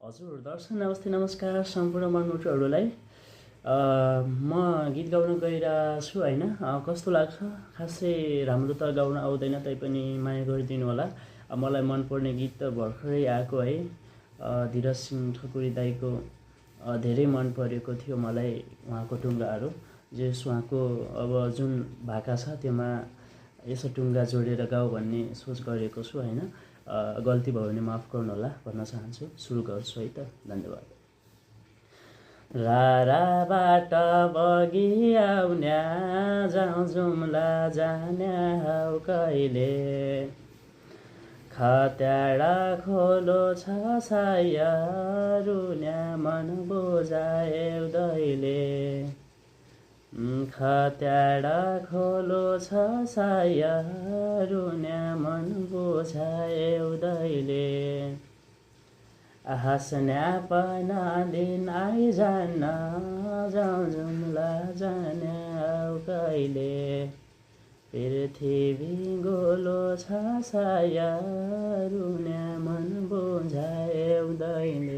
हजुर दर्शक नमस्ते नमस्कार सम्पूर्ण मनमुटुहरूलाई म गीत गाउन गइरहेको छु होइन। कस्तो लाग्छ खासै राम्रो त गाउन आउँदैन तैपनि माया गरिदिनु होला। मलाई मनपर्ने गीत त भर्खरै आएको है, धीरज सिंह ठकुरी दाईको धेरै मन परेको थियो मलाई उहाँको टुङ्गाहरू। जस उहाँको अब जुन भाका छ त्योमा यसो टुङ्गा जोडेर गाऊ भन्ने सोच गरेको छु होइन। गल्ती भयो भने माफ गर्नुहोला भन्न चाहन्छु। सुरु गर्छु है त, धन्यवाद। राराबाट बगी आउन्या जाउँ जुम्ला जान्या हौ कहिले, खत्याडा खोलो छ साया रुन्या मन बुझाएउ दैले, खत्याडा खोलो छ साया रुन्या मन बुझाएउ दैले, हाँस्या पना दिन आइजान्न जाउँ जुम्ला जान्या हौ कहिले, पृथ्वी गोलो छ साया रुन्या मन बुझाएउ दैले।